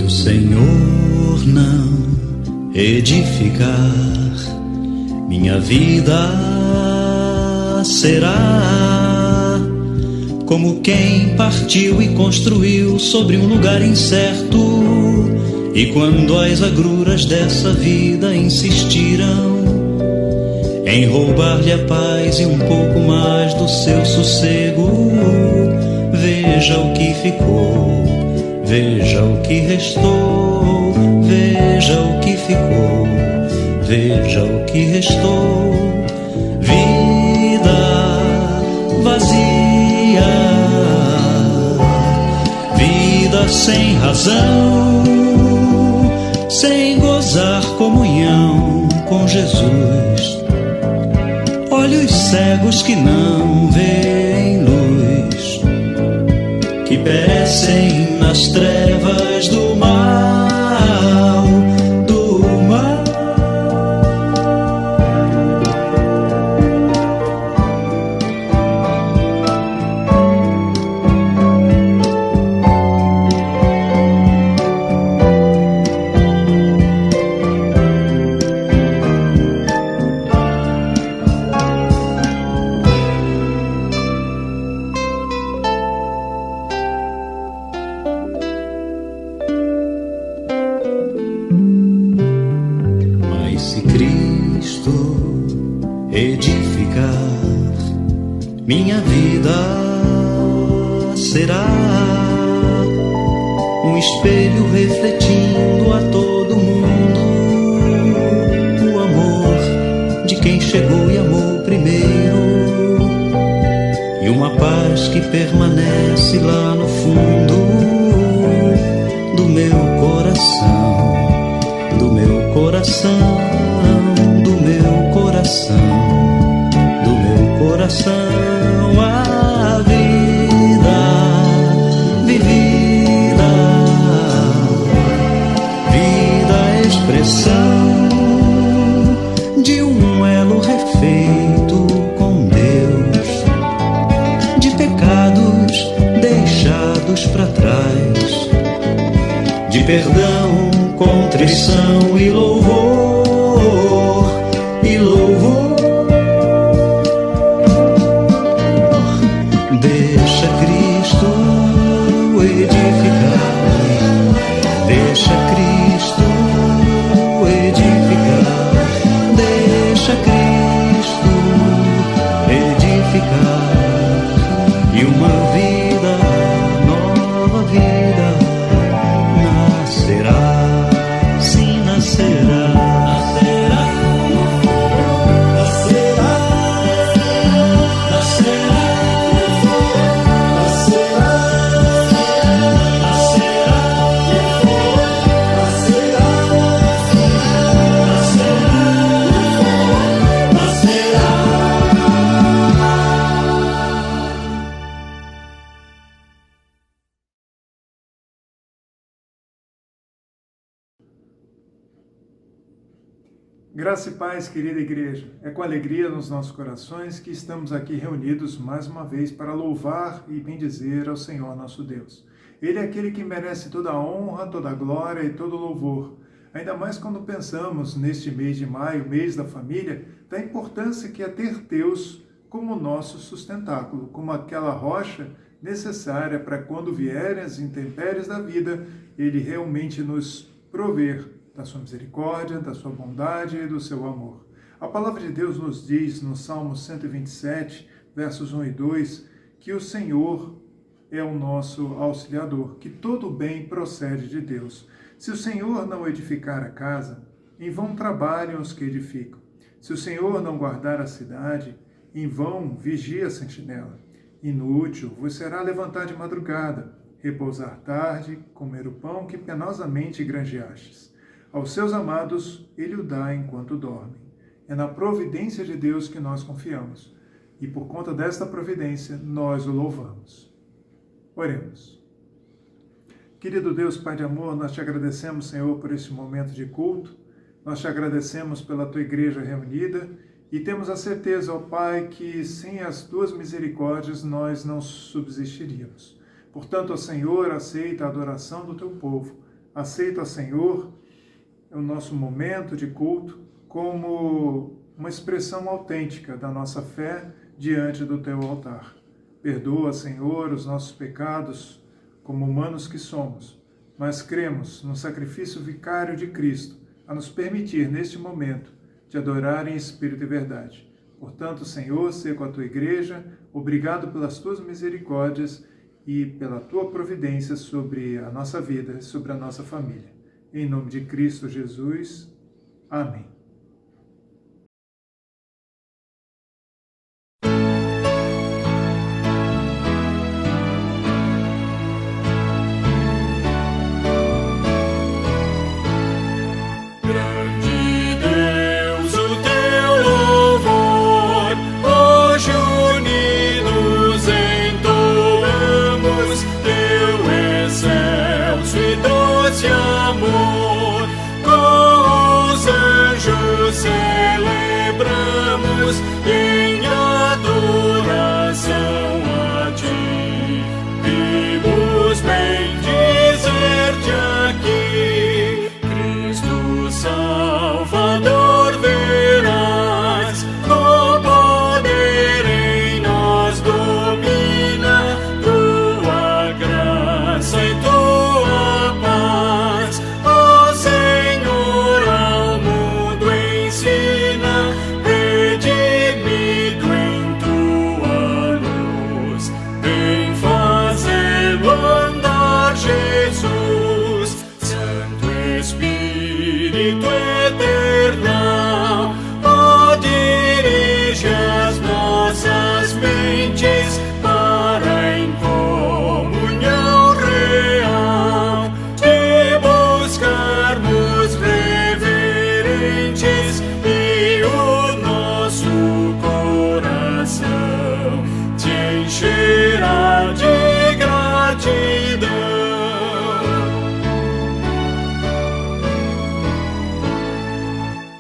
o Senhor não edificar, minha vida será como quem partiu e construiu sobre um lugar incerto. E quando as agruras dessa vida insistiram em roubar-lhe a paz e um pouco mais do seu sossego, veja o que ficou, veja o que restou, veja o que ficou, veja o que restou. Vida vazia, vida sem razão, sem gozar comunhão com Jesus. Olhos cegos que não veem luz, que perecem nas trevas do mal, do mal. Minha vida será um espelho refletindo a todo mundo o amor de quem chegou e amou primeiro, e uma paz que permanece lá no fundo do meu coração, do meu coração, do meu coração, do meu coração. A vida vivida, vida expressão de um elo refeito com Deus, de pecados deixados para trás, de perdão, contrição e louvor, e louvor. Deixa Cristo edificar, deixa Cristo edificar, deixa Cristo edificar, e uma vida, nova vida, nascerá, sim nascerá. Graça e paz, querida igreja. É com alegria nos nossos corações que estamos aqui reunidos mais uma vez para louvar e bendizer ao Senhor nosso Deus. Ele é aquele que merece toda a honra, toda a glória e todo o louvor. Ainda mais quando pensamos neste mês de maio, mês da família, da importância que é ter Deus como nosso sustentáculo, como aquela rocha necessária para quando vierem as intempéries da vida, Ele realmente nos prover da sua misericórdia, da sua bondade e do seu amor. A palavra de Deus nos diz no Salmo 127, versos 1 e 2, que o Senhor é o nosso auxiliador, que todo bem procede de Deus. Se o Senhor não edificar a casa, em vão trabalham os que edificam. Se o Senhor não guardar a cidade, em vão vigia a sentinela. Inútil vos será levantar de madrugada, repousar tarde, comer o pão que penosamente granjeastes. Aos seus amados ele o dá enquanto dormem. É na providência de Deus que nós confiamos, e por conta desta providência nós o louvamos. Oremos. Querido Deus, Pai de amor, nós te agradecemos, Senhor, por este momento de culto. Nós te agradecemos pela tua igreja reunida e temos a certeza, ó Pai, que sem as tuas misericórdias nós não subsistiríamos. Portanto, ó Senhor, aceita a adoração do teu povo, Aceita, Senhor, o nosso momento de culto como uma expressão autêntica da nossa fé diante do Teu altar. Perdoa, Senhor, os nossos pecados como humanos que somos, mas cremos no sacrifício vicário de Cristo a nos permitir, neste momento, te adorar em espírito e verdade. Portanto, Senhor, seja com a Tua igreja, obrigado pelas Tuas misericórdias e pela Tua providência sobre a nossa vida e sobre a nossa família. Em nome de Cristo Jesus. Amém. Celebramos em adoração a Ti. Vimos bem dizer-te aqui, Cristo Salvador verás, o poder em nós domina, Tua graça e Tua paz, ó Senhor, ao mundo ensina, redimido em Tua luz, vem fazê-lo andar, Jesus, Santo Espírito eternal, ó, dirige as nossas mentes para em comunhão real, te buscarmos reverentes e o nosso coração te encherá de gratidão.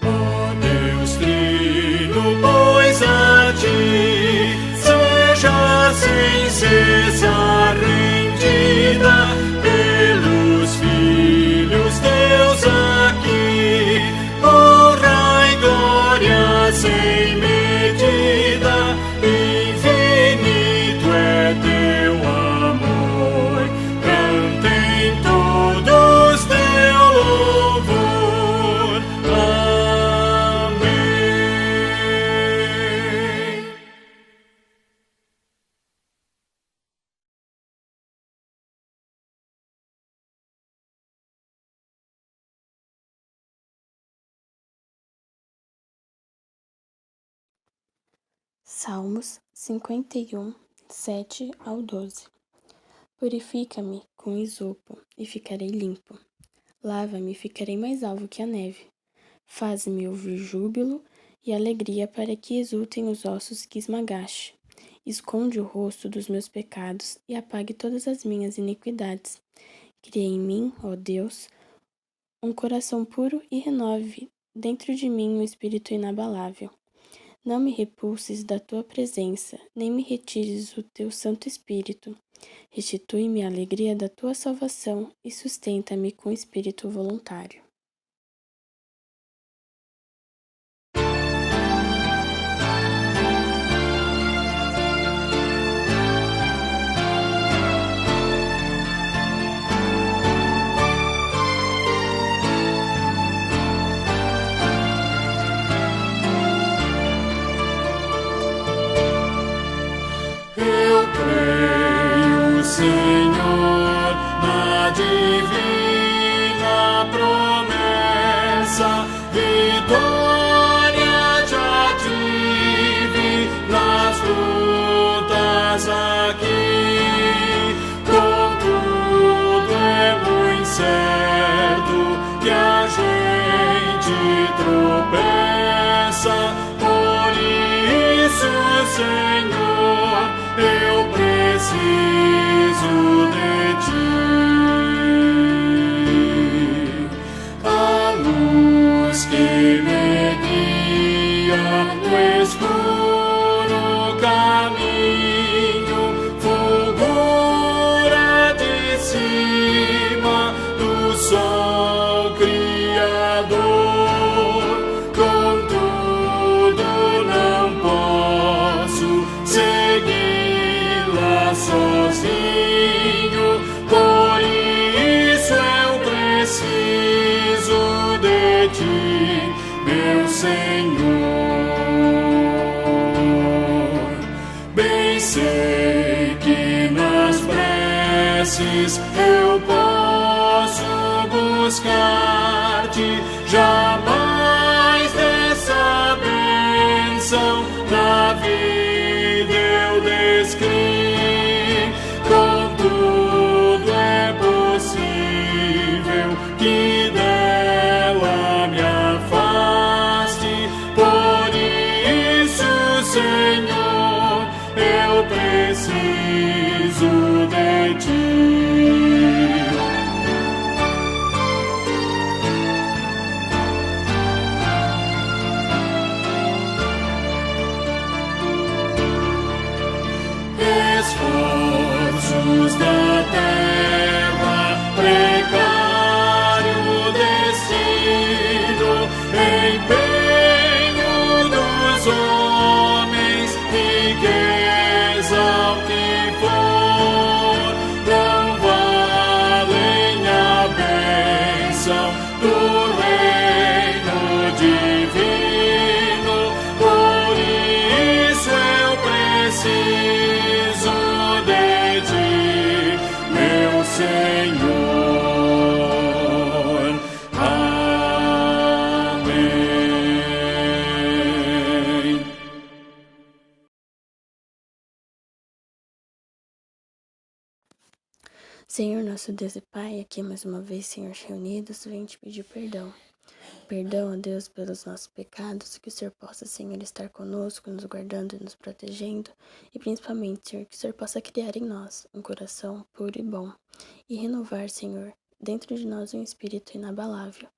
Ó Deus Trino, pois a Ti seja sem cessar rendida pelos filhos Teus aqui, honra e glória sem medida, infinito é Teu amor, cantem todos Teu louvor. Amém. Salmos 51, 7 ao 12. Purifica-me com isopo, e ficarei limpo. Lava-me, e ficarei mais alvo que a neve. Faz-me ouvir júbilo e alegria, para que exultem os ossos que esmagaste. Esconde o rosto dos meus pecados e apague todas as minhas iniquidades. Cria em mim, ó Deus, um coração puro e renove dentro de mim um espírito inabalável. Não me repulses da Tua presença, nem me retires o Teu Santo Espírito. Restitui-me a alegria da Tua salvação e sustenta-me com espírito voluntário. Senhor, na divina promessa, vitória já tive nas lutas aqui. Contudo é muito certo que a gente tropeça, por isso, Senhor, eu preciso de Ti. A luz que me vezes eu posso buscar-te, jamais dessa bênção da vida eu descrevi. Contudo é possível que dela me afaste, por isso, Senhor, eu preciso de ti. Esforços da terra, precário destino, empenho dos homens, riqueza o que for, não valem a bênção do reino divino. Por isso eu preciso de ti, meu Senhor. Amém. Senhor, nosso Deus e Pai, aqui mais uma vez, Senhor, reunidos, vem te pedir perdão. Perdão, ó Deus, pelos nossos pecados, que o Senhor possa, Senhor, estar conosco, nos guardando e nos protegendo, e principalmente, Senhor, que o Senhor possa criar em nós um coração puro e bom, e renovar, Senhor, dentro de nós um espírito inabalável,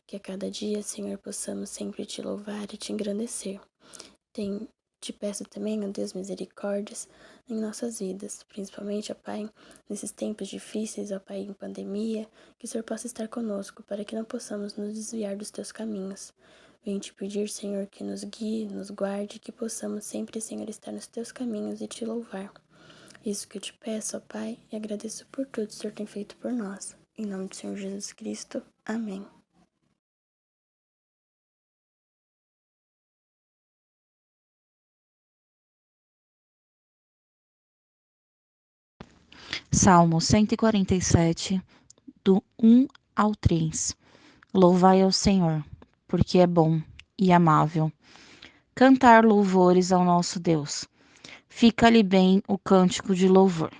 que a cada dia, Senhor, possamos sempre te louvar e te engrandecer. Te peço também, ó Deus, misericórdias em nossas vidas, principalmente, ó Pai, nesses tempos difíceis, ó Pai, em pandemia, que o Senhor possa estar conosco, para que não possamos nos desviar dos teus caminhos. Venho te pedir, Senhor, que nos guie, nos guarde, que possamos sempre, Senhor, estar nos teus caminhos e te louvar. Isso que eu te peço, ó Pai, e agradeço por tudo que o Senhor tem feito por nós. Em nome do Senhor Jesus Cristo. Amém. Salmo 147, do 1 ao 3. Louvai ao Senhor, porque é bom e amável. Cantar louvores ao nosso Deus. Fica-lhe bem o cântico de louvor.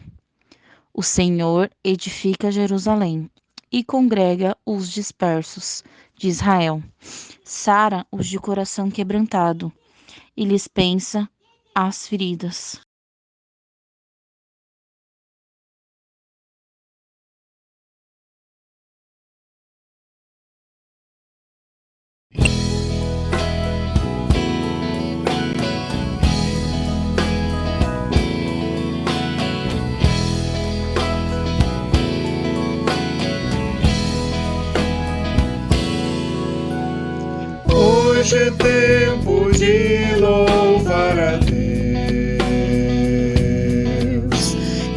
O Senhor edifica Jerusalém e congrega os dispersos de Israel. Sara os de coração quebrantado e lhes pensa as feridas. Hoje é tempo de louvar a Deus.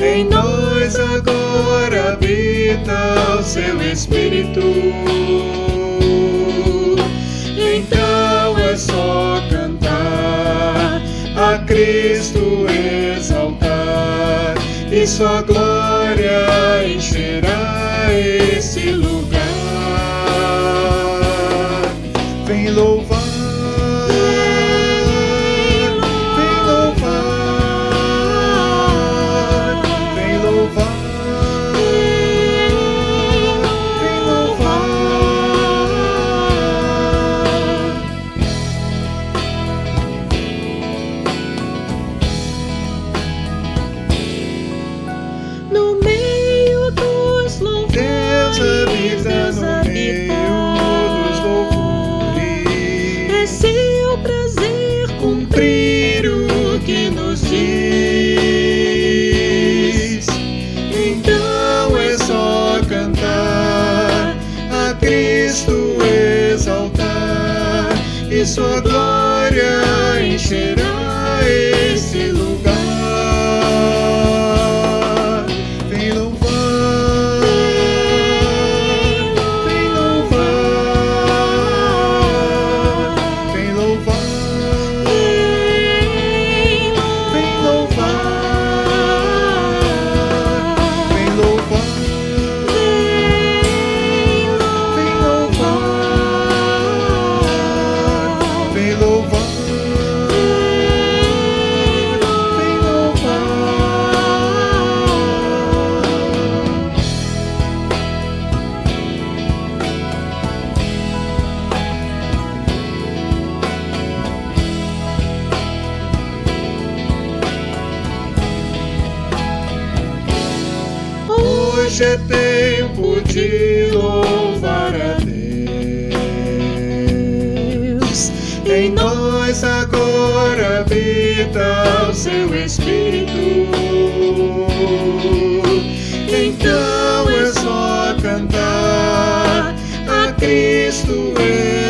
Em nós agora habita o seu Espírito. Então é só cantar, a Cristo exaltar, e sua glória encherá esse lugar. Vem louvar, vem louvar, vem louvar, vem louvar. No meio dos louvores, Deus habita no meio dos louvores. é seu prazer Cumprir o que nos diz. Então é só cantar, a Cristo exaltar, e sua glória encherá esse lugar. Vem louvar, vem louvar, vem louvar, vem louvar, vem louvar. Hoje é tempo de louvar a Deus. Em nós agora habita o seu Espírito. Então é só cantar, a Cristo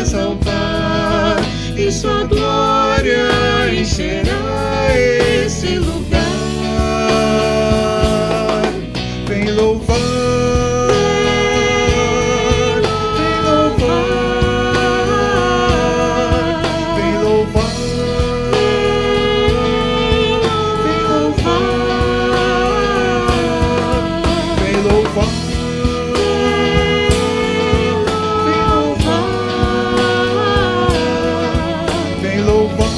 exaltar, e sua glória encherá esse lugar. Vem louvar, vem louvar, vem louvar, vem louvar, vem louvar.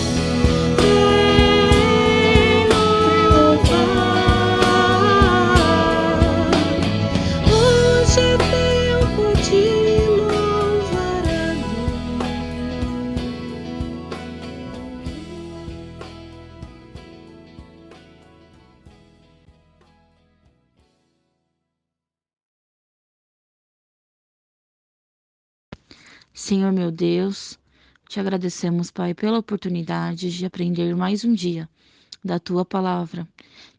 Senhor meu Deus, te agradecemos, Pai, pela oportunidade de aprender mais um dia da Tua palavra,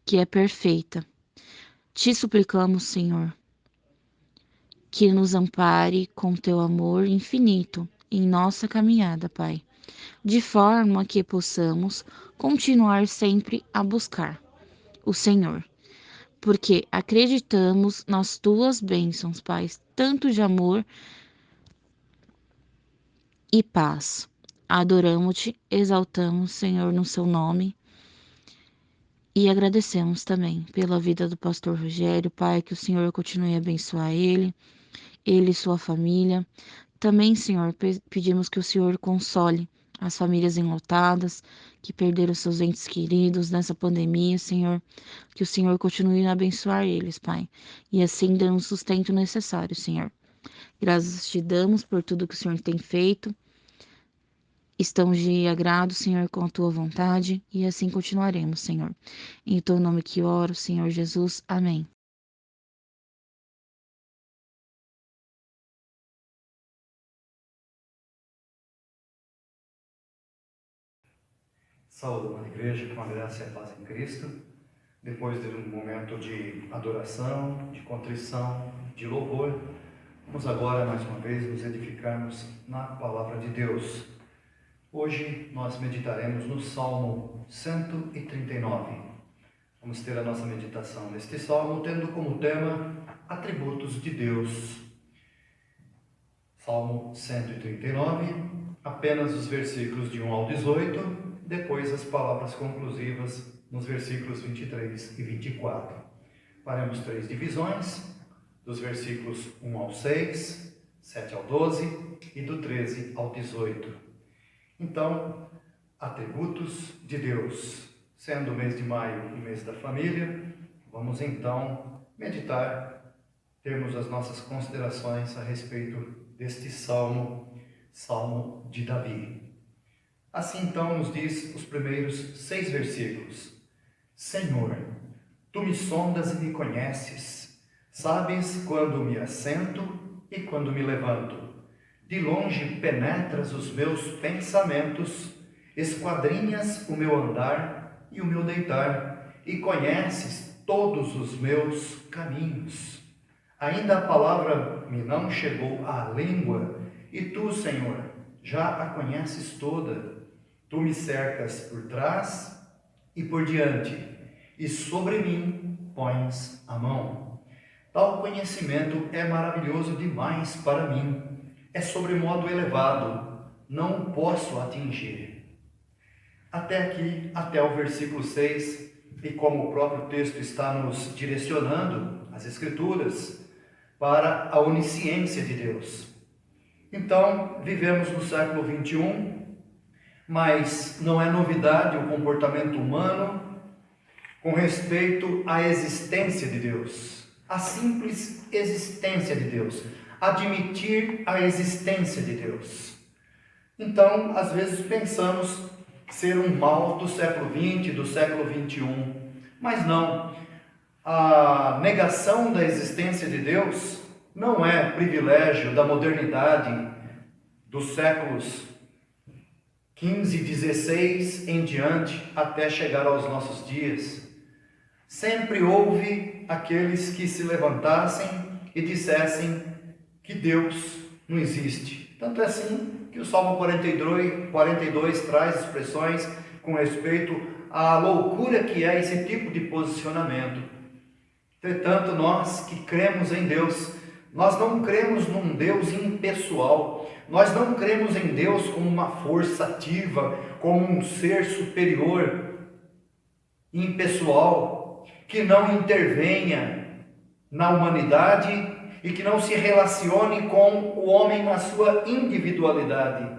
que é perfeita. Te suplicamos, Senhor, que nos ampare com Teu amor infinito em nossa caminhada, Pai, de forma que possamos continuar sempre a buscar o Senhor, porque acreditamos nas Tuas bênçãos, Pai, tanto de amor e paz. Adoramos-te, exaltamos, Senhor, no seu nome e agradecemos também pela vida do pastor Rogério, Pai, que o Senhor continue a abençoar ele e sua família. Também, Senhor, pedimos que o Senhor console as famílias enlutadas, que perderam seus entes queridos nessa pandemia, Senhor, que o Senhor continue a abençoar eles, Pai, e assim dando o sustento necessário, Senhor. Graças te damos por tudo que o Senhor tem feito. Estamos de agrado, Senhor, com a tua vontade, e assim continuaremos, Senhor. Em teu nome que oro, Senhor Jesus. Amém. Saúde, amada igreja, com a graça e a paz em Cristo. Depois de um momento de adoração, de contrição, de louvor, vamos agora, mais uma vez, nos edificarmos na Palavra de Deus. Hoje nós meditaremos no Salmo 139. Vamos ter a nossa meditação neste Salmo, tendo como tema atributos de Deus. Salmo 139, apenas os versículos de 1 ao 18, depois as palavras conclusivas nos versículos 23 e 24. Faremos 3 divisões, dos versículos 1 ao 6, 7 ao 12 e do 13 ao 18. Então, atributos de Deus. Sendo o mês de maio o mês da família, vamos então meditar, termos as nossas considerações a respeito deste salmo, Salmo de Davi. Assim então nos diz os primeiros 6 versículos. Senhor, tu me sondas e me conheces, sabes quando me assento e quando me levanto. De longe penetras os meus pensamentos, esquadrinhas o meu andar e o meu deitar, e conheces todos os meus caminhos. Ainda a palavra me não chegou à língua, e tu, Senhor, já a conheces toda. Tu me cercas por trás e por diante, e sobre mim pões a mão. Tal conhecimento é maravilhoso demais para mim. É sobremodo elevado, não o posso atingir. Até aqui, até o versículo 6, e como o próprio texto está nos direcionando, as Escrituras, para a onisciência de Deus. Então, vivemos no século 21, mas não é novidade o comportamento humano com respeito à existência de Deus, a simples existência de Deus. Admitir a existência de Deus. Então, às vezes pensamos ser um mal do século XX, do século XXI, mas não. A negação da existência de Deus não é privilégio da modernidade dos séculos 15, 16 em diante, até chegar aos nossos dias. Sempre houve aqueles que se levantassem e dissessem que Deus não existe. Tanto é assim que o Salmo 42 traz expressões com respeito à loucura que é esse tipo de posicionamento. Entretanto, nós que cremos em Deus, nós não cremos num Deus impessoal, nós não cremos em Deus como uma força ativa, como um ser superior, impessoal, que não intervenha na humanidade e que não se relacione com o homem na sua individualidade.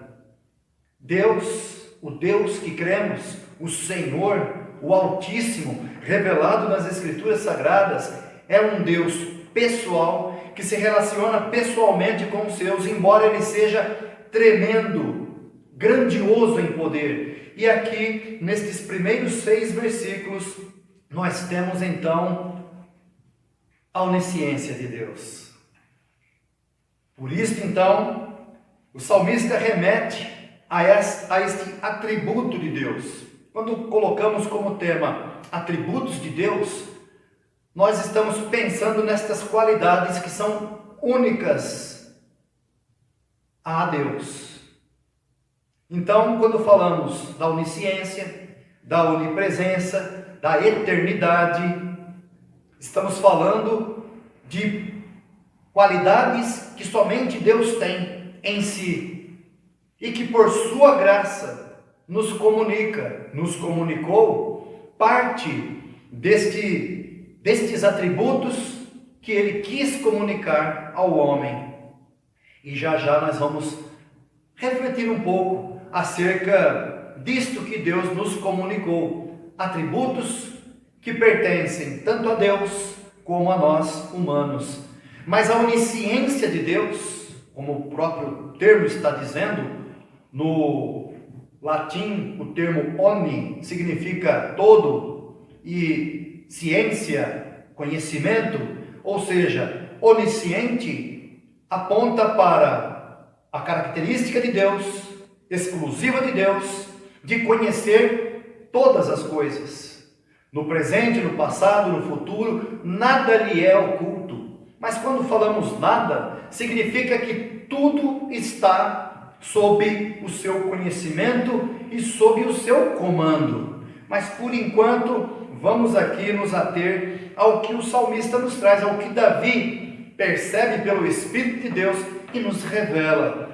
Deus, o Deus que cremos, o Senhor, o Altíssimo, revelado nas Escrituras Sagradas, é um Deus pessoal, que se relaciona pessoalmente com os seus, embora ele seja tremendo, grandioso em poder. E aqui, nestes primeiros 6 versículos, nós temos então a onisciência de Deus. Por isso, então, o salmista remete a este atributo de Deus. Quando colocamos como tema atributos de Deus, nós estamos pensando nestas qualidades que são únicas a Deus. Então, quando falamos da onisciência, da onipresença, da eternidade, estamos falando de qualidades que somente Deus tem em si e que por sua graça nos comunicou parte destes atributos que ele quis comunicar ao homem. E já nós vamos refletir um pouco acerca disto que Deus nos comunicou. Atributos que pertencem tanto a Deus como a nós humanos. Mas a onisciência de Deus, como o próprio termo está dizendo, no latim o termo omni significa todo e ciência, conhecimento, ou seja, onisciente aponta para a característica de Deus, exclusiva de Deus, de conhecer todas as coisas. No presente, no passado, no futuro, nada lhe é oculto. Mas quando falamos nada, significa que tudo está sob o seu conhecimento e sob o seu comando. Mas por enquanto, vamos aqui nos ater ao que o salmista nos traz, ao que Davi percebe pelo Espírito de Deus e nos revela.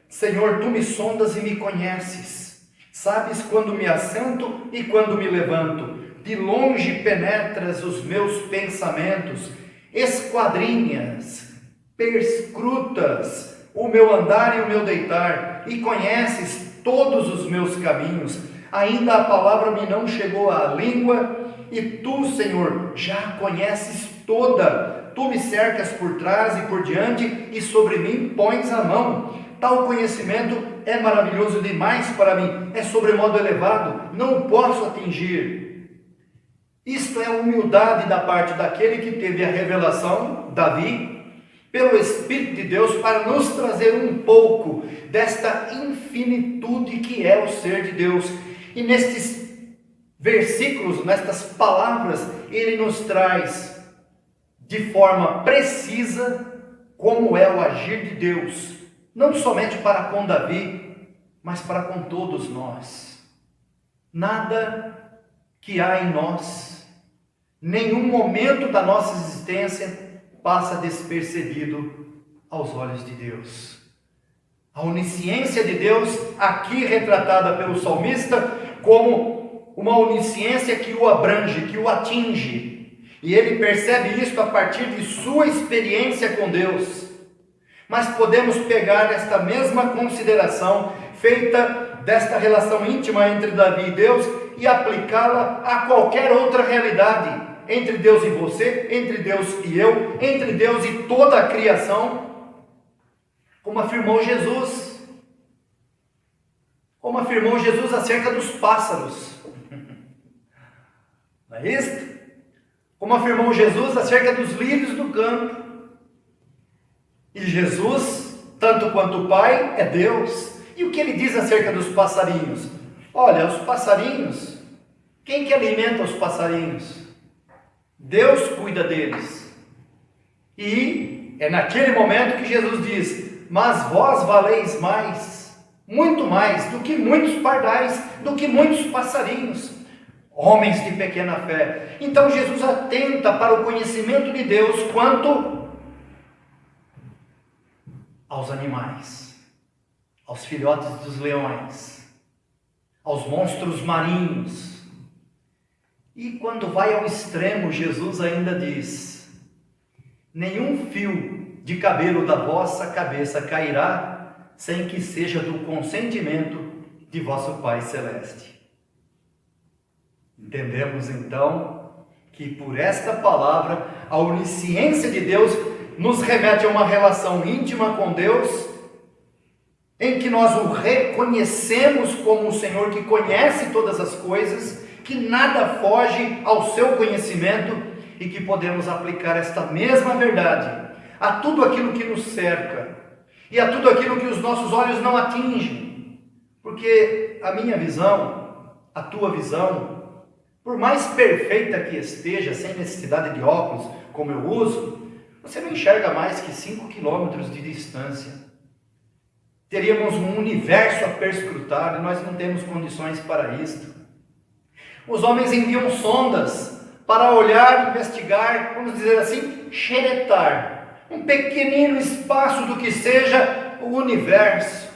Senhor, tu me sondas e me conheces. Sabes quando me assento e quando me levanto. De longe penetras os meus pensamentos, esquadrinhas, perscrutas o meu andar e o meu deitar, e conheces todos os meus caminhos. Ainda a palavra me não chegou à língua, e tu, Senhor, já conheces toda. Tu me cercas por trás e por diante, e sobre mim pões a mão. Tal conhecimento é maravilhoso demais para mim, é sobremodo elevado, não o posso atingir. Isto é a humildade da parte daquele que teve a revelação, Davi, pelo Espírito de Deus, para nos trazer um pouco desta infinitude que é o ser de Deus. E nestes versículos, nestas palavras, ele nos traz de forma precisa como é o agir de Deus, não somente para com Davi, mas para com todos nós. Nada que há em nós, nenhum momento da nossa existência passa despercebido aos olhos de Deus. A onisciência de Deus, aqui retratada pelo salmista como uma onisciência que o abrange, que o atinge, e ele percebe isso a partir de sua experiência com Deus. Mas podemos pegar esta mesma consideração feita desta relação íntima entre Davi e Deus e aplicá-la a qualquer outra realidade, entre Deus e você, entre Deus e eu, entre Deus e toda a criação, como afirmou Jesus acerca dos pássaros. Não é isso? como afirmou Jesus acerca dos lírios do campo. E Jesus, tanto quanto o Pai, é Deus. E o que ele diz acerca dos passarinhos? Olha, os passarinhos, quem que alimenta os passarinhos? Deus cuida deles. E é naquele momento que Jesus diz: mas vós valeis mais, muito mais, do que muitos pardais, do que muitos passarinhos, homens de pequena fé. Então Jesus atenta para o conhecimento de Deus quanto aos animais, aos filhotes dos leões, aos monstros marinhos. E quando vai ao extremo, Jesus ainda diz: nenhum fio de cabelo da vossa cabeça cairá sem que seja do consentimento de vosso Pai Celeste. Entendemos então que por esta palavra a onisciência de Deus nos remete a uma relação íntima com Deus, em que nós o reconhecemos como o Senhor que conhece todas as coisas, que nada foge ao seu conhecimento, e que podemos aplicar esta mesma verdade a tudo aquilo que nos cerca e a tudo aquilo que os nossos olhos não atingem. Porque a minha visão, a tua visão, por mais perfeita que esteja, sem necessidade de óculos, como eu uso, você não enxerga mais que 5 quilômetros de distância. Teríamos um universo a perscrutar e nós não temos condições para isto. Os homens enviam sondas para olhar, investigar, vamos dizer assim, xeretar um pequenino espaço do que seja o universo.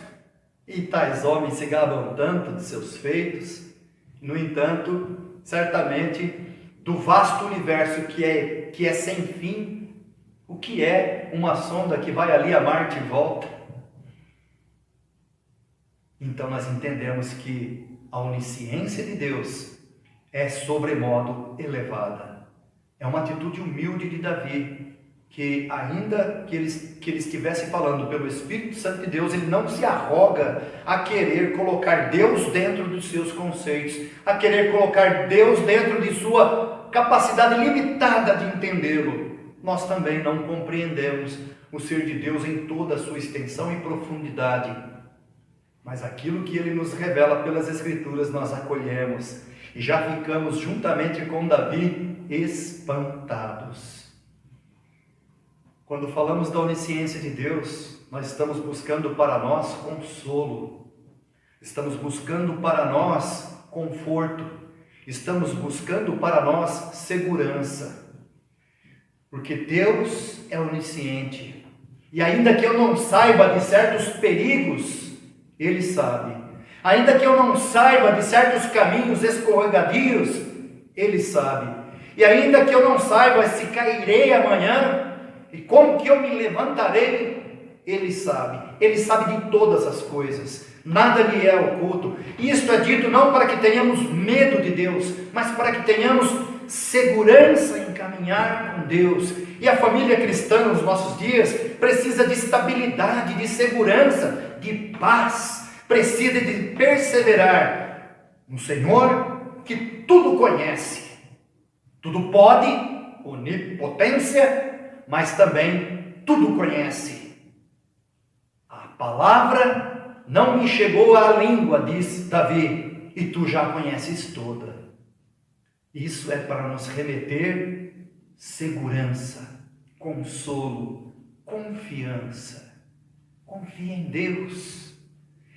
E tais homens se gabam tanto de seus feitos. No entanto, certamente, do vasto universo que é sem fim, o que é uma sonda que vai ali a Marte e volta? Então nós entendemos que a onisciência de Deus é sobremodo elevada. É uma atitude humilde de Davi, que ainda que ele estivesse falando pelo Espírito Santo de Deus, ele não se arroga a querer colocar Deus dentro dos seus conceitos, a querer colocar Deus dentro de sua capacidade limitada de entendê-lo. Nós também não compreendemos o ser de Deus em toda a sua extensão e profundidade, mas aquilo que ele nos revela pelas Escrituras nós acolhemos e já ficamos juntamente com Davi espantados. Quando falamos da onisciência de Deus, nós estamos buscando para nós consolo, estamos buscando para nós conforto, estamos buscando para nós segurança, porque Deus é onisciente, e ainda que eu não saiba de certos perigos, Ele sabe. Ainda que eu não saiba de certos caminhos escorregadios, Ele sabe. E ainda que eu não saiba se cairei amanhã, e como que eu me levantarei, Ele sabe. Ele sabe de todas as coisas. Nada lhe é oculto. E isto é dito não para que tenhamos medo de Deus, mas para que tenhamos segurança em caminhar com Deus. E a família cristã nos nossos dias precisa de estabilidade, de segurança, de paz, precisa de perseverar no Senhor que tudo conhece, tudo pode, onipotência, mas também tudo conhece. A palavra não me chegou à língua, diz Davi, e tu já a conheces toda. Isso é para nos remeter segurança, consolo, confiança. Confie em Deus.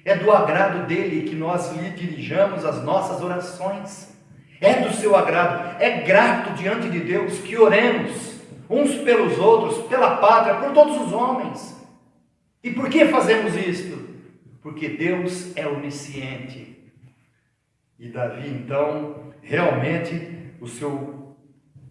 É do agrado dele que nós lhe dirijamos as nossas orações. É do seu agrado. É grato diante de Deus que oremos uns pelos outros, pela pátria, por todos os homens. E por que fazemos isto? Porque Deus é onisciente. E Davi, então, realmente,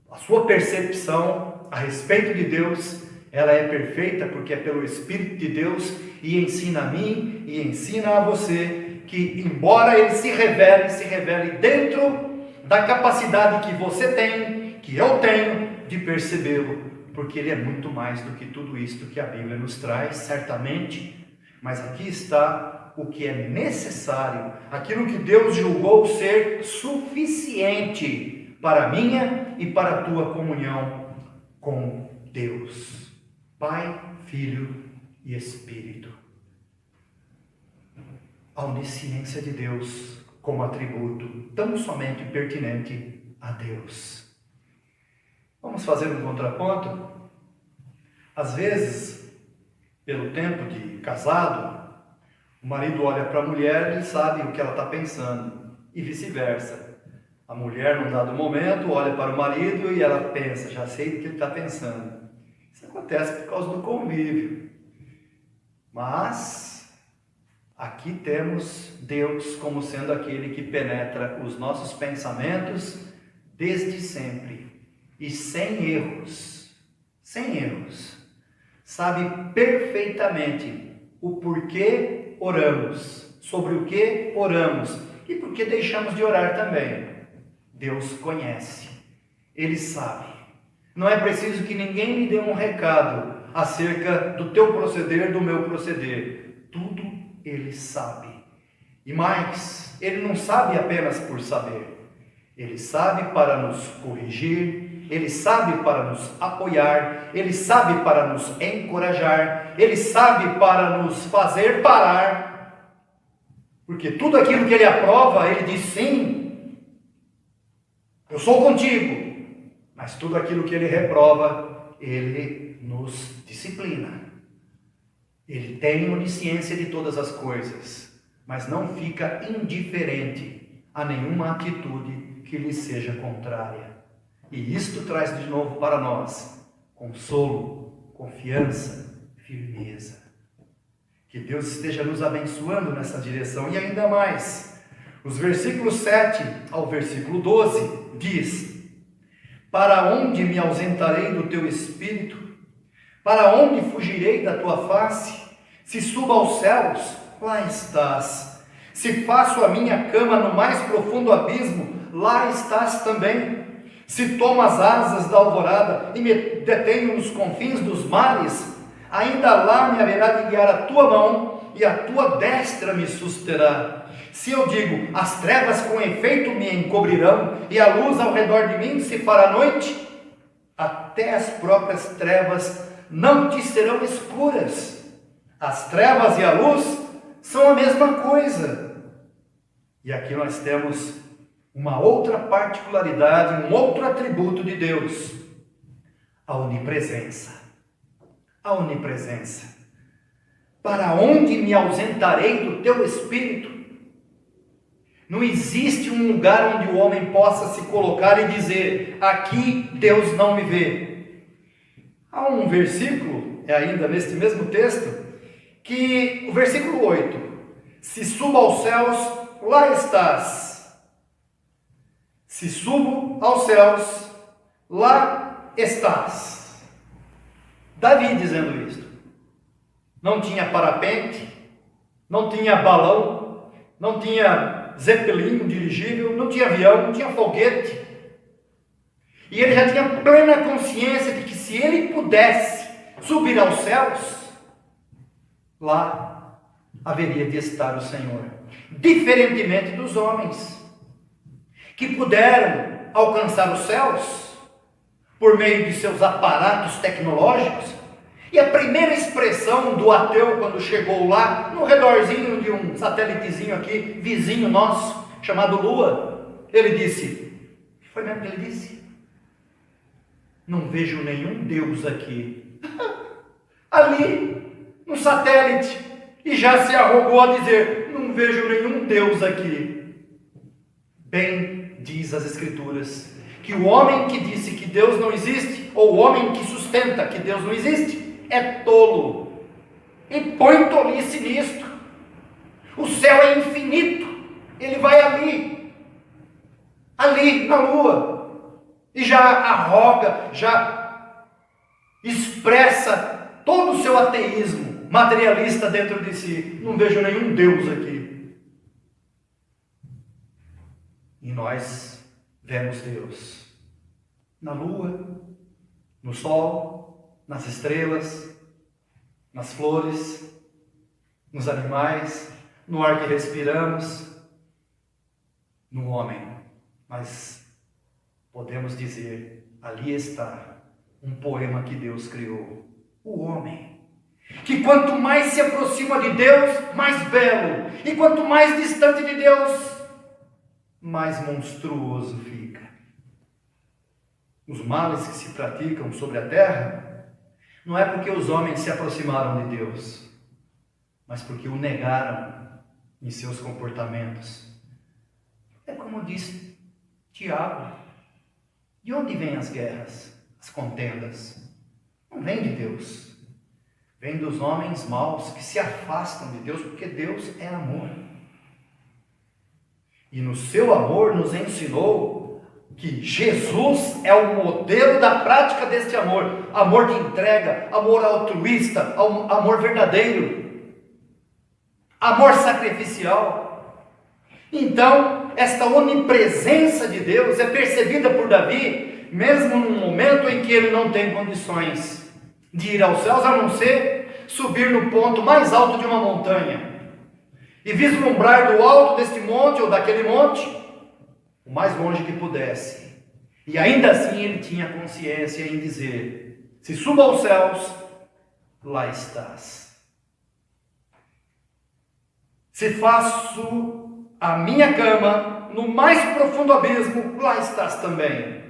a sua percepção a respeito de Deus, ela é perfeita, porque é pelo Espírito de Deus, e ensina a mim, e ensina a você, que embora Ele se revele dentro da capacidade que você tem, que eu tenho, de percebê-lo, porque Ele é muito mais do que tudo isto que a Bíblia nos traz, certamente, mas aqui está o que é necessário, aquilo que Deus julgou ser suficiente para a minha e para a tua comunhão com Deus, Pai, Filho e Espírito. A onisciência de Deus como atributo tão somente pertinente a Deus. Vamos fazer um contraponto? Às vezes, pelo tempo de casado, o marido olha para a mulher e sabe o que ela está pensando, e vice-versa. A mulher, num dado momento, olha para o marido e ela pensa, já sei o que ele está pensando. Isso acontece por causa do convívio. Mas aqui temos Deus como sendo aquele que penetra os nossos pensamentos desde sempre e sem erros. Sem erros. Sabe perfeitamente o porquê oramos, sobre o que oramos e por que deixamos de orar também. Deus conhece, Ele sabe. Não é preciso que ninguém lhe dê um recado acerca do teu proceder, do meu proceder. Tudo Ele sabe. E mais, Ele não sabe apenas por saber. Ele sabe para nos corrigir, Ele sabe para nos apoiar, Ele sabe para nos encorajar, Ele sabe para nos fazer parar. Porque tudo aquilo que Ele aprova, Ele diz sim. Eu sou contigo, mas tudo aquilo que Ele reprova, Ele nos disciplina. Ele tem onisciência de todas as coisas, mas não fica indiferente a nenhuma atitude que lhe seja contrária. E isto traz de novo para nós consolo, confiança, firmeza. Que Deus esteja nos abençoando nessa direção e ainda mais. Os versículos 7 ao versículo 12 diz: para onde me ausentarei do teu espírito? Para onde fugirei da tua face? Se subo aos céus, lá estás. Se faço a minha cama no mais profundo abismo, lá estás também. Se tomo as asas da alvorada e me detenho nos confins dos mares, ainda lá me haverá de guiar a tua mão e a tua destra me susterá. Se eu digo, as trevas com efeito me encobrirão e a luz ao redor de mim se fará noite, até as próprias trevas não te serão escuras. As trevas e a luz são a mesma coisa. E aqui nós temos uma outra particularidade, um outro atributo de Deus: a onipresença. A onipresença. Para onde me ausentarei do teu espírito? Não existe um lugar onde o homem possa se colocar e dizer: aqui Deus não me vê. Há um versículo, ainda neste mesmo texto, que o versículo 8: se subo aos céus, lá estás. Se subo aos céus, lá estás. Davi dizendo isto. Não tinha parapente, não tinha balão, não tinha zeppelin dirigível, não tinha avião, não tinha foguete. E ele já tinha plena consciência de que se ele pudesse subir aos céus, lá haveria de estar o Senhor. Diferentemente dos homens, que puderam alcançar os céus por meio de seus aparatos tecnológicos. E a primeira expressão do ateu quando chegou lá, no redorzinho de um satélitezinho aqui, vizinho nosso, chamado Lua, ele disse, foi mesmo que ele disse? Não vejo nenhum Deus aqui. Ali, no satélite, e já se arrogou a dizer, não vejo nenhum Deus aqui. Bem diz as Escrituras, que o homem que disse que Deus não existe, ou o homem que sustenta que Deus não existe, é tolo, e põe tolice nisto. O céu é infinito, ele vai ali na lua, e já arroga, já expressa todo o seu ateísmo materialista dentro de si. Não vejo nenhum Deus aqui. E nós vemos Deus na lua, no sol, nas estrelas, nas flores, nos animais, no ar que respiramos, no homem. Mas podemos dizer, ali está um poema que Deus criou, o homem, que quanto mais se aproxima de Deus, mais belo, e quanto mais distante de Deus, mais monstruoso fica. Os males que se praticam sobre a terra, não é porque os homens se aproximaram de Deus, mas porque o negaram em seus comportamentos. É como diz Tiago, de onde vêm as guerras, as contendas? Não vem de Deus, vem dos homens maus que se afastam de Deus, porque Deus é amor. E no seu amor nos ensinou que Jesus é o modelo da prática deste amor, amor de entrega, amor altruísta, amor verdadeiro, amor sacrificial. Então, esta onipresença de Deus é percebida por Davi, mesmo num momento em que ele não tem condições de ir aos céus, a não ser subir no ponto mais alto de uma montanha e vislumbrar do alto deste monte ou daquele monte o mais longe que pudesse. E ainda assim ele tinha consciência em dizer: se subo aos céus, lá estás. Se faço a minha cama no mais profundo abismo, lá estás também.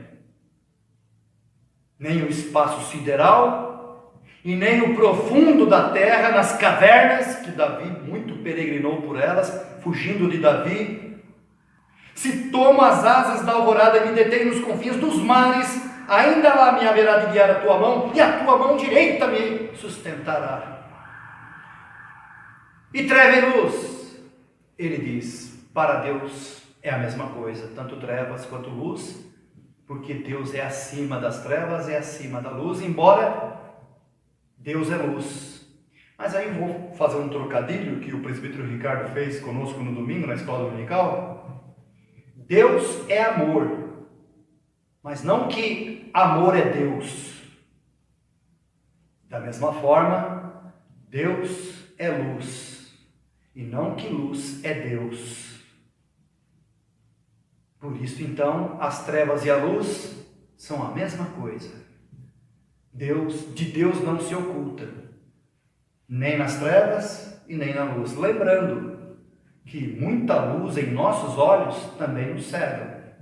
Nem o espaço sideral e nem o profundo da terra, nas cavernas, que Davi muito peregrinou por elas, fugindo de Davi. Se tomo as asas da alvorada e me detenho nos confins dos mares, ainda lá me haverá de guiar a tua mão, e a tua mão direita me sustentará. E treva e luz, ele diz, para Deus é a mesma coisa, tanto trevas quanto luz, porque Deus é acima das trevas, é acima da luz, embora Deus é luz. Mas aí eu vou fazer um trocadilho que o presbítero Ricardo fez conosco no domingo, na escola dominical. Deus é amor, mas não que amor é Deus. Da mesma forma, Deus é luz, e não que luz é Deus. Por isso, então, as trevas e a luz são a mesma coisa. De Deus não se oculta, nem nas trevas e nem na luz. Lembrando que muita luz em nossos olhos também nos cega.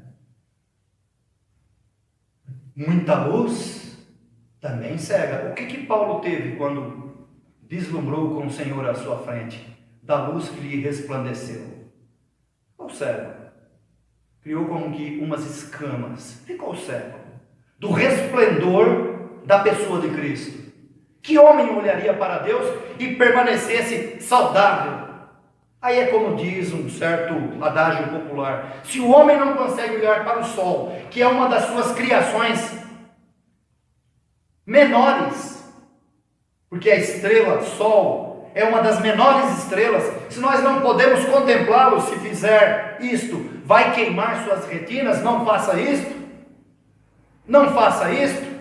Muita luz também cega. O que Paulo teve quando deslumbrou com o Senhor à sua frente? Da luz que lhe resplandeceu. Ficou cego. Criou como que umas escamas. Ficou cego. Do resplendor da pessoa de Cristo. Que homem olharia para Deus e permanecesse saudável? Aí é como diz um certo adágio popular: se o homem não consegue olhar para o sol, que é uma das suas criações menores, porque a estrela Sol é uma das menores estrelas, se nós não podemos contemplá-lo, se fizer isto, vai queimar suas retinas, não faça isto, não faça isto.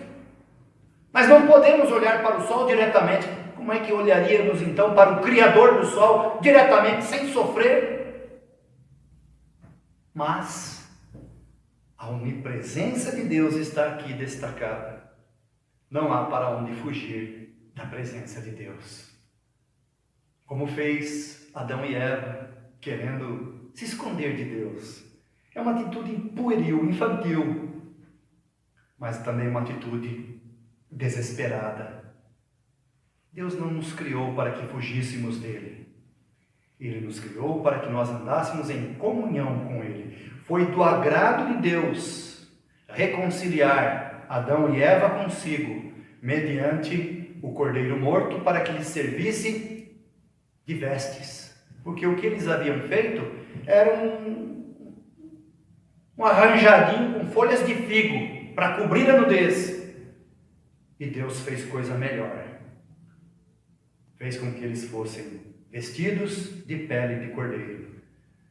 Mas não podemos olhar para o sol diretamente. Como é que olharíamos então para o Criador do sol diretamente, sem sofrer? Mas a onipresença de Deus está aqui destacada. Não há para onde fugir da presença de Deus. Como fez Adão e Eva, querendo se esconder de Deus. É uma atitude pueril, infantil, mas também uma atitude desesperada. Deus não nos criou para que fugíssemos dele. Ele nos criou para que nós andássemos em comunhão com ele. Foi do agrado de Deus reconciliar Adão e Eva consigo, mediante o cordeiro morto, para que lhes servisse de vestes. Porque o que eles haviam feito era um arranjadinho com folhas de figo para cobrir a nudez. E Deus fez coisa melhor. Fez com que eles fossem vestidos de pele de cordeiro.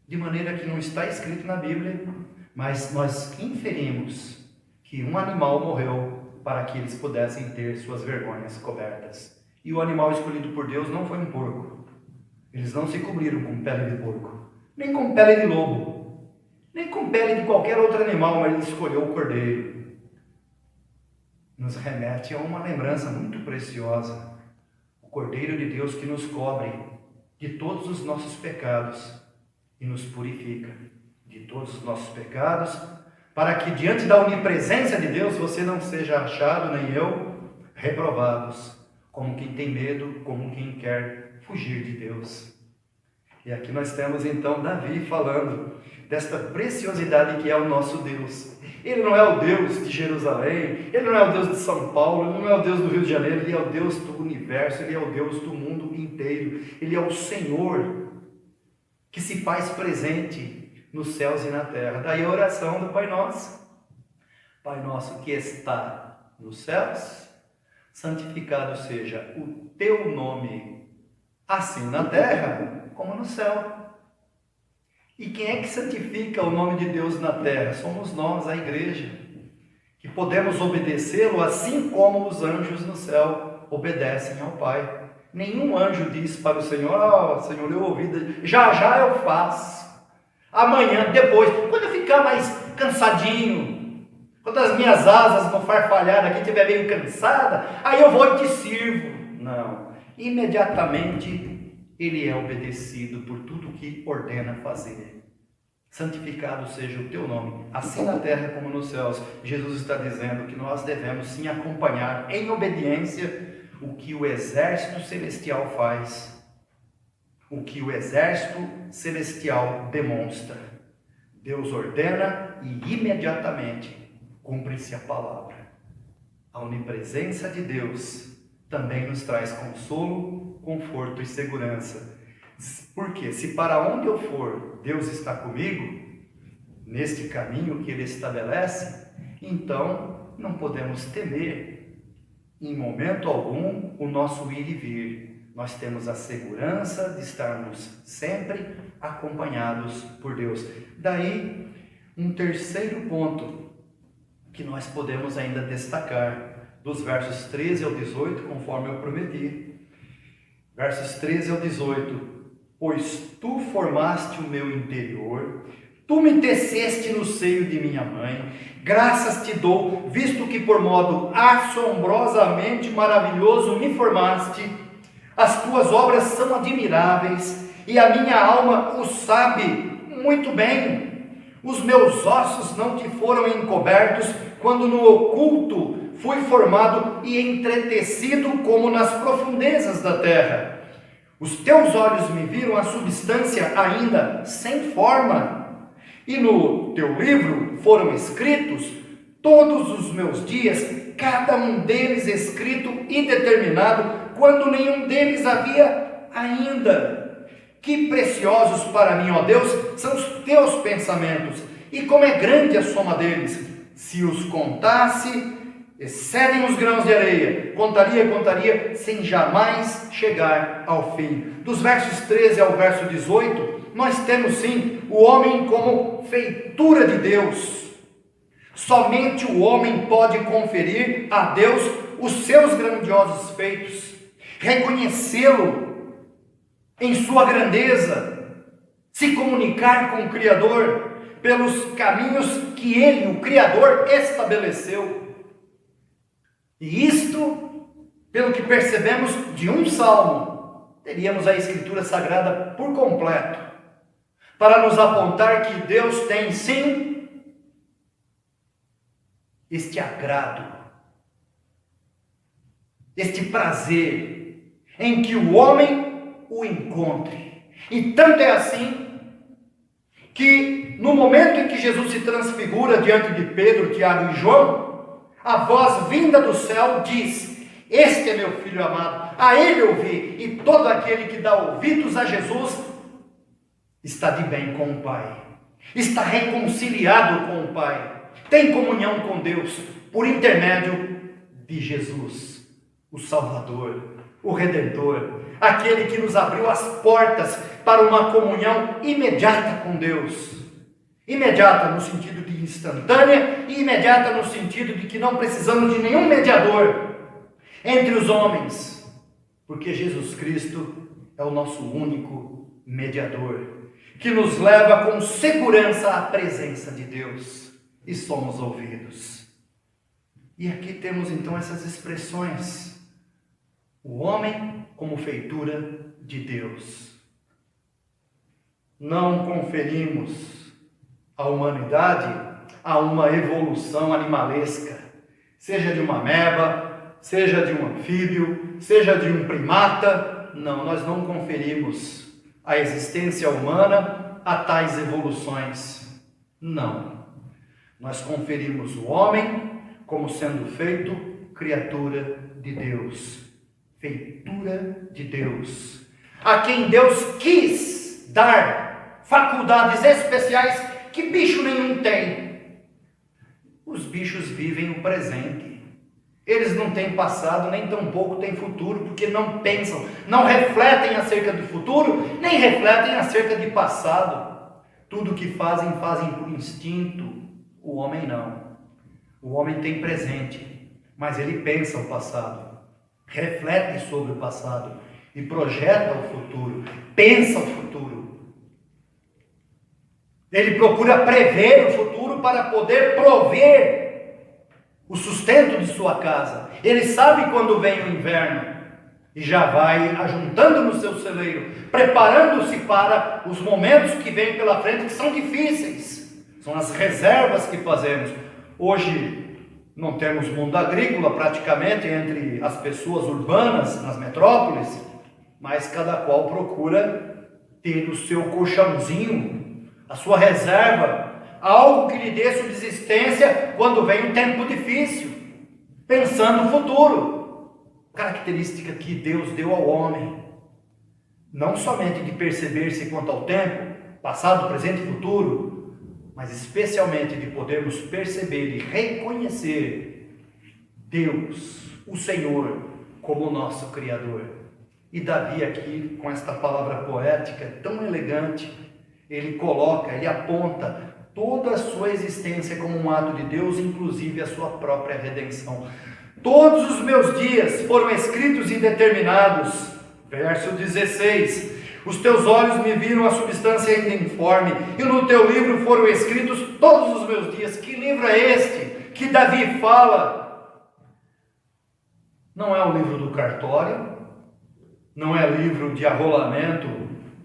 De maneira que não está escrito na Bíblia, mas nós inferimos que um animal morreu para que eles pudessem ter suas vergonhas cobertas. E o animal escolhido por Deus não foi um porco. Eles não se cobriram com pele de porco, nem com pele de lobo. nem com pele de qualquer outro animal, mas ele escolheu o cordeiro. Nos remete a uma lembrança muito preciosa. O Cordeiro de Deus que nos cobre de todos os nossos pecados e nos purifica de todos os nossos pecados, para que diante da onipresença de Deus você não seja achado, nem eu, reprovados, como quem tem medo, como quem quer fugir de Deus. E aqui nós temos então Davi falando desta preciosidade que é o nosso Deus. Ele não é o Deus de Jerusalém, Ele não é o Deus de São Paulo, Ele não é o Deus do Rio de Janeiro, Ele é o Deus do universo, Ele é o Deus do mundo inteiro. Ele é o Senhor que se faz presente nos céus e na terra. Daí a oração do Pai Nosso. Pai nosso que está nos céus, santificado seja o teu nome, assim na terra como no céu. E quem é que santifica o nome de Deus na terra? Somos nós, a igreja, que podemos obedecê-lo assim como os anjos no céu obedecem ao Pai. Nenhum anjo diz para o Senhor: Senhor, eu ouvi, já eu faço, amanhã, depois, quando eu ficar mais cansadinho, quando as minhas asas não farfalhar aqui, estiver meio cansada, aí eu vou e te sirvo. Não, imediatamente Ele é obedecido por tudo que ordena fazer. Santificado seja o teu nome, assim na terra como nos céus. Jesus está dizendo que nós devemos sim acompanhar em obediência o que o exército celestial faz, o que o exército celestial demonstra. Deus ordena e imediatamente cumpre-se a palavra. A onipresença de Deus também nos traz consolo, conforto e segurança. Porque se para onde eu for, Deus está comigo, neste caminho que Ele estabelece, então não podemos temer, em momento algum, o nosso ir e vir. Nós temos a segurança de estarmos sempre acompanhados por Deus. Daí, um terceiro ponto que nós podemos ainda destacar, dos versos 13 ao 18, conforme eu prometi. Versos 13 ao 18. Pois tu formaste o meu interior, tu me teceste no seio de minha mãe, graças te dou, visto que por modo assombrosamente maravilhoso me formaste. As tuas obras são admiráveis, e a minha alma o sabe muito bem. Os meus ossos não te foram encobertos, quando no oculto fui formado e entretecido como nas profundezas da terra. Os teus olhos me viram a substância ainda sem forma, e no teu livro foram escritos todos os meus dias, cada um deles escrito e determinado, quando nenhum deles havia ainda. Que preciosos para mim, ó Deus, são os teus pensamentos, e como é grande a soma deles. Se os contasse, excedem os grãos de areia. Contaria, sem jamais chegar ao fim. Dos versos 13 ao verso 18, nós temos sim o homem como feitura de Deus. Somente o homem pode conferir a Deus os seus grandiosos feitos, reconhecê-lo em sua grandeza, se comunicar com o Criador pelos caminhos que Ele, o Criador, estabeleceu. E isto, pelo que percebemos de um salmo, teríamos a Escritura Sagrada por completo, para nos apontar que Deus tem sim este agrado, este prazer em que o homem o encontre. E tanto é assim que no momento em que Jesus se transfigura diante de Pedro, Tiago e João, a voz vinda do céu diz: este é meu filho amado, a ele ouvi. E todo aquele que dá ouvidos a Jesus está de bem com o Pai, está reconciliado com o Pai, tem comunhão com Deus por intermédio de Jesus, o Salvador, o Redentor, aquele que nos abriu as portas para uma comunhão imediata com Deus. Imediata no sentido de instantânea e imediata no sentido de que não precisamos de nenhum mediador entre os homens, porque Jesus Cristo é o nosso único mediador, que nos leva com segurança à presença de Deus e somos ouvidos. E aqui temos então essas expressões: o homem como feitura de Deus. Não conferimos à humanidade a uma evolução animalesca, seja de uma ameba, seja de um anfíbio, seja de um primata. Não, nós não conferimos a existência humana a tais evoluções. Não. Nós conferimos o homem como sendo feito criatura de Deus, feitura de Deus, a quem Deus quis dar faculdades especiais que bicho nenhum tem. Os bichos vivem o presente. Eles não têm passado, nem tampouco têm futuro, porque não pensam, não refletem acerca do futuro, nem refletem acerca de passado. Tudo que fazem por instinto. O homem não. O homem tem presente, mas ele pensa o passado, reflete sobre o passado e projeta o futuro, pensa o futuro. Ele procura prever o futuro para poder prover o sustento de sua casa. Ele sabe quando vem o inverno e já vai ajuntando no seu celeiro, preparando-se para os momentos que vêm pela frente, que são difíceis. São as reservas que fazemos. Hoje não temos mundo agrícola praticamente entre as pessoas urbanas, nas metrópoles, mas cada qual procura ter o seu colchãozinho, a sua reserva, algo que lhe dê subsistência quando vem um tempo difícil, pensando no futuro. Característica que Deus deu ao homem, não somente de perceber-se quanto ao tempo, passado, presente e futuro, mas especialmente de podermos perceber e reconhecer Deus, o Senhor, como nosso Criador. E Davi aqui, com esta palavra poética tão elegante, ele coloca, ele aponta toda a sua existência como um ato de Deus, inclusive a sua própria redenção. Todos os meus dias foram escritos e determinados. Verso 16. Os teus olhos me viram a substância ainda informe, e no teu livro foram escritos todos os meus dias. Que livro é este que Davi fala? Não é o livro do cartório, não é livro de arrolamento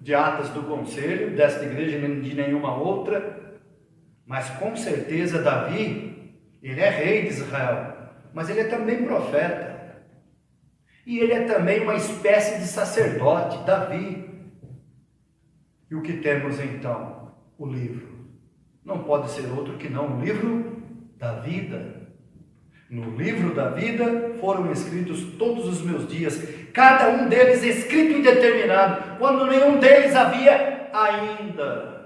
de atas do conselho, desta igreja nem de nenhuma outra, mas com certeza Davi, ele é rei de Israel, mas ele é também profeta, e ele é também uma espécie de sacerdote, Davi. E o que temos então? O livro. Não pode ser outro que não o livro da vida. No livro da vida foram escritos todos os meus dias, cada um deles escrito e determinado, quando nenhum deles havia ainda.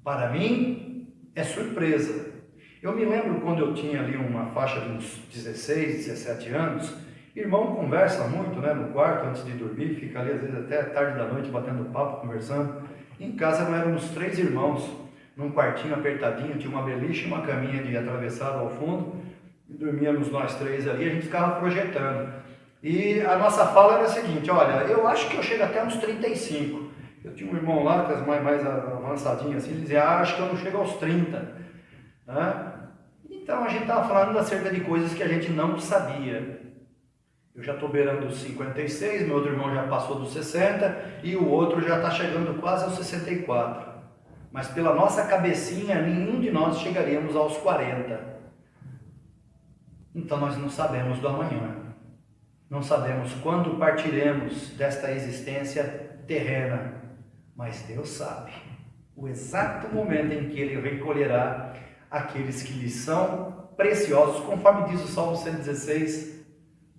Para mim, é surpresa. Eu me lembro quando eu tinha ali uma faixa de uns 16, 17 anos, irmão conversa muito, né, no quarto antes de dormir, fica ali às vezes até tarde da noite batendo papo, conversando. Em casa nós éramos 3 irmãos, num quartinho apertadinho, tinha uma beliche e uma caminha de atravessado ao fundo, e dormíamos nós 3 ali, a gente ficava projetando. E a nossa fala era a seguinte: olha, eu acho que eu chego até uns 35. Eu tinha um irmão lá, que é mais avançadinho assim, ele dizia, acho que eu não chego aos 30. Né? Então a gente estava falando acerca de coisas que a gente não sabia. Eu já estou beirando os 56, meu outro irmão já passou dos 60 e o outro já está chegando quase aos 64. Mas pela nossa cabecinha, nenhum de nós chegaríamos aos 40. Então nós não sabemos do amanhã. Não sabemos quando partiremos desta existência terrena. Mas Deus sabe o exato momento em que Ele recolherá aqueles que lhe são preciosos, conforme diz o Salmo 116.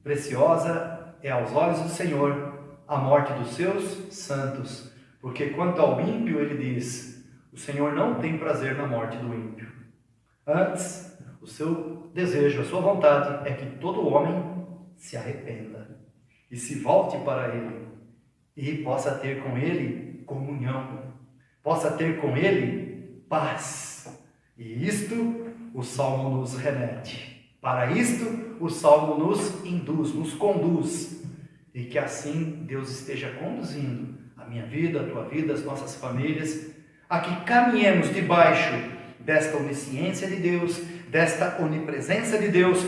Preciosa é aos olhos do Senhor a morte dos seus santos, porque quanto ao ímpio, ele diz, o Senhor não tem prazer na morte do ímpio. Antes, o seu desejo, a sua vontade é que todo homem se arrependa e se volte para Ele e possa ter com Ele comunhão, possa ter com Ele paz. E isto o Salmo nos remete. Para isto, o Salmo nos induz, nos conduz, e que assim Deus esteja conduzindo a minha vida, a tua vida, as nossas famílias, a que caminhemos debaixo desta onisciência de Deus, desta onipresença de Deus,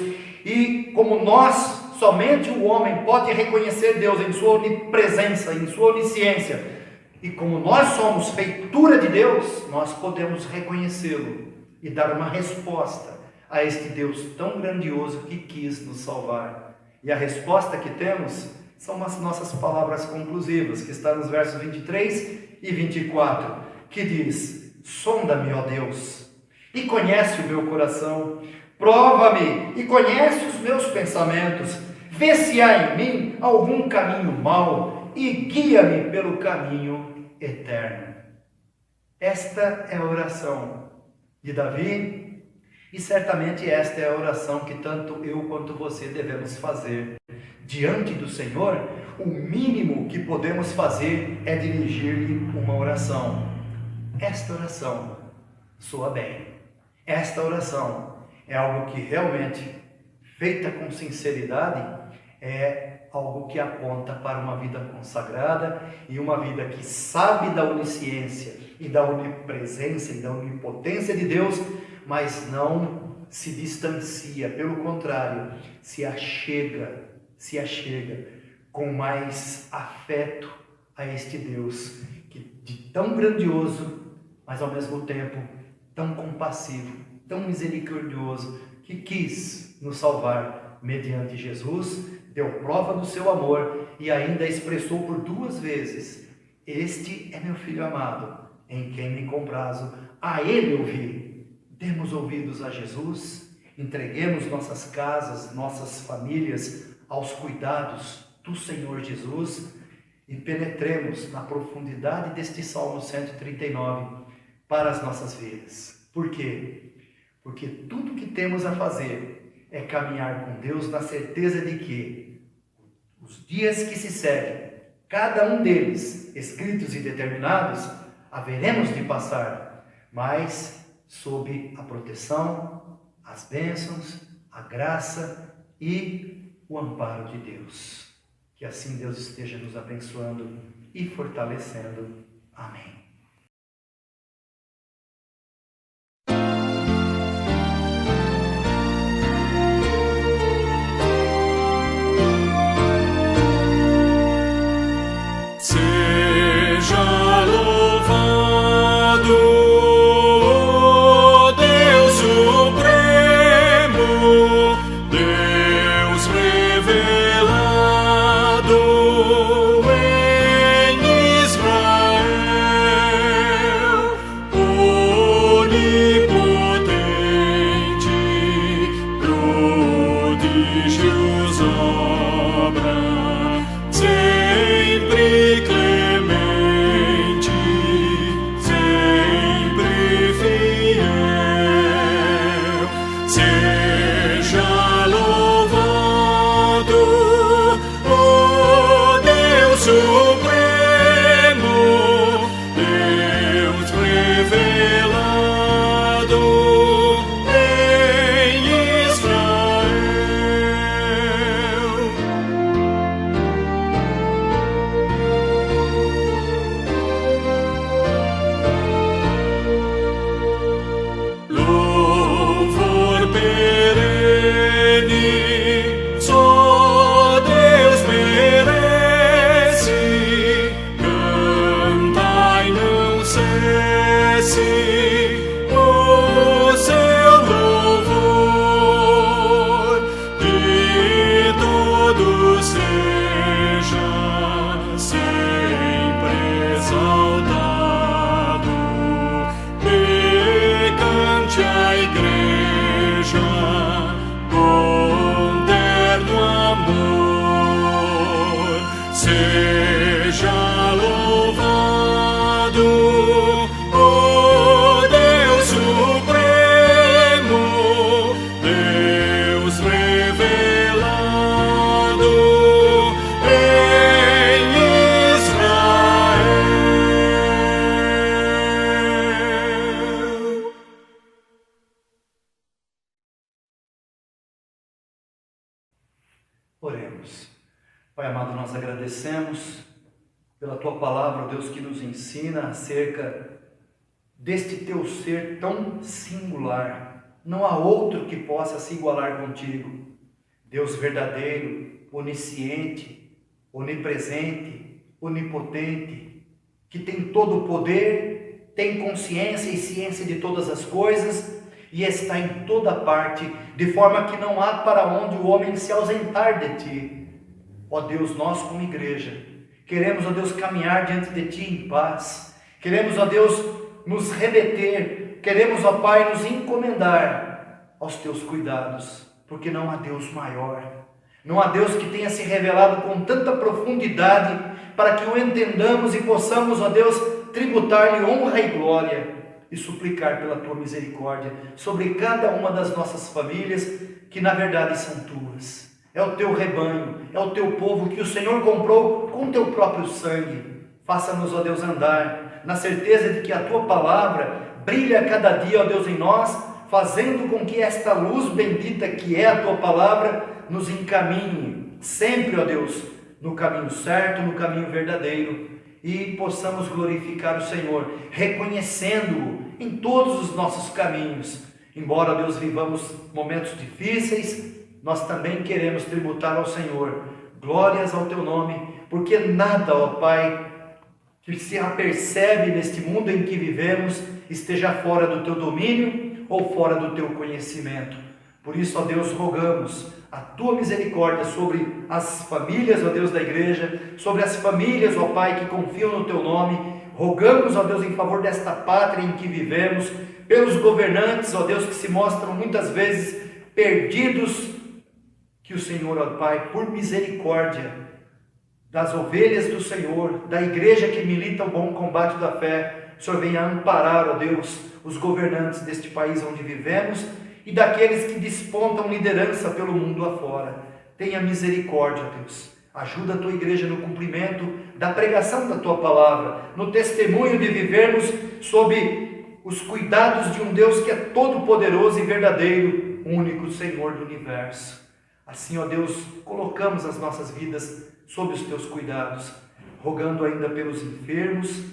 e como nós, somente o homem pode reconhecer Deus em sua onipresença, em sua onisciência, e como nós somos feitura de Deus, nós podemos reconhecê-lo e dar uma resposta a este Deus tão grandioso que quis nos salvar. E a resposta que temos são as nossas palavras conclusivas, que está nos versos 23 e 24, que diz: sonda-me, ó Deus, e conhece o meu coração, prova-me e conhece os meus pensamentos, vê se há em mim algum caminho mau e guia-me pelo caminho eterno. Esta é a oração de Davi, e certamente esta é a oração que tanto eu quanto você devemos fazer. Diante do Senhor, o mínimo que podemos fazer é dirigir-lhe uma oração. Esta oração soa bem. Esta oração é algo que realmente, feita com sinceridade, é algo que aponta para uma vida consagrada e uma vida que sabe da onisciência e da onipresença e da onipotência de Deus, mas não se distancia, pelo contrário, se achega com mais afeto a este Deus, que de tão grandioso, mas ao mesmo tempo tão compassivo, tão misericordioso, que quis nos salvar mediante Jesus, deu prova do seu amor e ainda expressou por 2 vezes: este é meu filho amado, em quem me comprazo, a ele ouvi. Demos ouvidos a Jesus, entreguemos nossas casas, nossas famílias aos cuidados do Senhor Jesus e penetremos na profundidade deste Salmo 139 para as nossas vidas. Por quê? Porque tudo que temos a fazer é caminhar com Deus na certeza de que os dias que se seguem, cada um deles escritos e determinados, haveremos de passar, mas sob a proteção, as bênçãos, a graça e o amparo de Deus. Que assim Deus esteja nos abençoando e fortalecendo. Amém. Seja louvado Deus Supremo, Deus revelado em Israel, onipotente, prodígios obra, sempre clemente, sempre fiel. Seja louvado o Deus Supremo, Deus revelado em Israel. Louvor perene, só Deus merece. Cantai, não cesse o seu louvor, que todo seja sempre exaltado. E cante a igreja com terno amor. Seja louvado o Deus Supremo, Deus revelado em Israel. Oremos. Pai amado, nós agradecemos pela Tua palavra, ó Deus, que nos ensina acerca deste Teu ser tão singular. Não há outro que possa se igualar contigo. Deus verdadeiro, onisciente, onipresente, onipotente, que tem todo o poder, tem consciência e ciência de todas as coisas e está em toda parte, de forma que não há para onde o homem se ausentar de Ti. Ó Deus, nós como igreja, queremos, ó Deus, caminhar diante de Ti em paz. Queremos, ó Deus, nos remeter. Queremos, ó Pai, nos encomendar aos Teus cuidados, porque não há Deus maior. Não há Deus que tenha se revelado com tanta profundidade para que o entendamos e possamos, ó Deus, tributar-lhe honra e glória e suplicar pela Tua misericórdia sobre cada uma das nossas famílias, que na verdade são Tuas. É o Teu rebanho, é o Teu povo que o Senhor comprou com Teu próprio sangue. Faça-nos, ó Deus, andar na certeza de que a Tua palavra brilha cada dia, ó Deus, em nós, fazendo com que esta luz bendita que é a Tua palavra nos encaminhe sempre, ó Deus, no caminho certo, no caminho verdadeiro, e possamos glorificar o Senhor, reconhecendo-o em todos os nossos caminhos. Embora, ó Deus, vivamos momentos difíceis, nós também queremos tributar ao Senhor glórias ao Teu nome, porque nada, ó Pai, que se apercebe neste mundo em que vivemos, esteja fora do Teu domínio ou fora do Teu conhecimento. Por isso, ó Deus, rogamos a Tua misericórdia sobre as famílias, ó Deus, da igreja, sobre as famílias, ó Pai, que confiam no Teu nome. Rogamos, ó Deus, em favor desta pátria em que vivemos, pelos governantes, ó Deus, que se mostram muitas vezes perdidos, que o Senhor, ó Pai, por misericórdia das ovelhas do Senhor, da igreja que milita o bom combate da fé, o Senhor venha amparar, ó Deus, os governantes deste país onde vivemos e daqueles que despontam liderança pelo mundo afora. Tenha misericórdia, ó Deus. Ajuda a Tua igreja no cumprimento da pregação da Tua palavra, no testemunho de vivermos sob os cuidados de um Deus que é todo poderoso e verdadeiro, único Senhor do universo. Assim, ó Deus, colocamos as nossas vidas sob os Teus cuidados, rogando ainda pelos enfermos,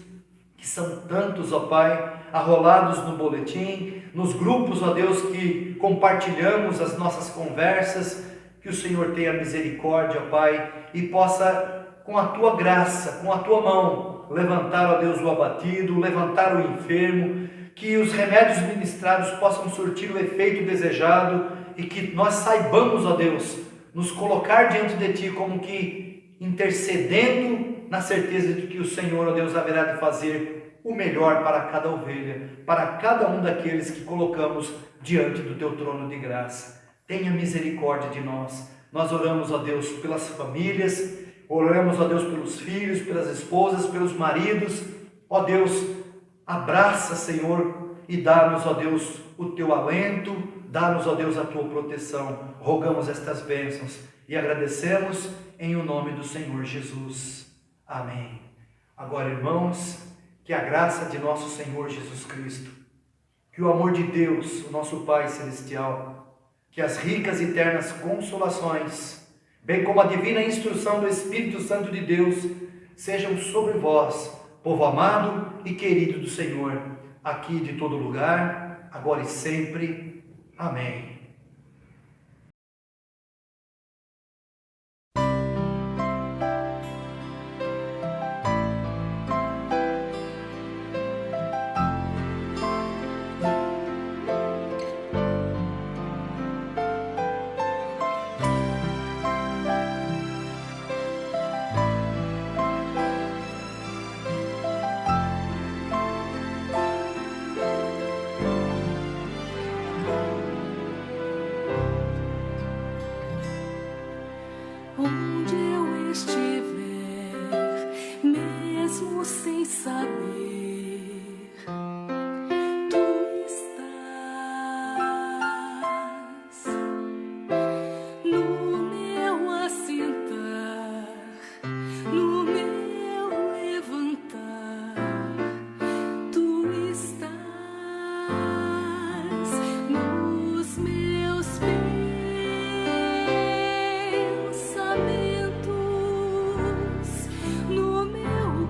que são tantos, ó Pai, arrolados no boletim, nos grupos, ó Deus, que compartilhamos as nossas conversas, que o Senhor tenha misericórdia, ó Pai, e possa, com a Tua graça, com a Tua mão, levantar, ó Deus, o abatido, levantar o enfermo, que os remédios ministrados possam surtir o efeito desejado e que nós saibamos, ó Deus, nos colocar diante de Ti como que intercedendo na certeza de que o Senhor, ó Deus, haverá de fazer o melhor para cada ovelha, para cada um daqueles que colocamos diante do Teu trono de graça. Tenha misericórdia de nós. Nós oramos, ó Deus, pelas famílias, oramos, ó Deus, pelos filhos, pelas esposas, pelos maridos. Ó Deus, abraça, Senhor, e dá-nos, ó Deus, o Teu alento, dá-nos, ó Deus, a Tua proteção. Rogamos estas bênçãos e agradecemos em o nome do Senhor Jesus. Amém. Agora, irmãos, que a graça de nosso Senhor Jesus Cristo, que o amor de Deus, o nosso Pai Celestial, que as ricas e eternas consolações, bem como a divina instrução do Espírito Santo de Deus, sejam sobre vós, povo amado e querido do Senhor, aqui de todo lugar, agora e sempre. Amém. Onde eu estiver, mesmo sem saber, Tu estás no meu assentar, no meu levantar. Tu estás nos meus pensamentos, no meu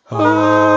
Amém.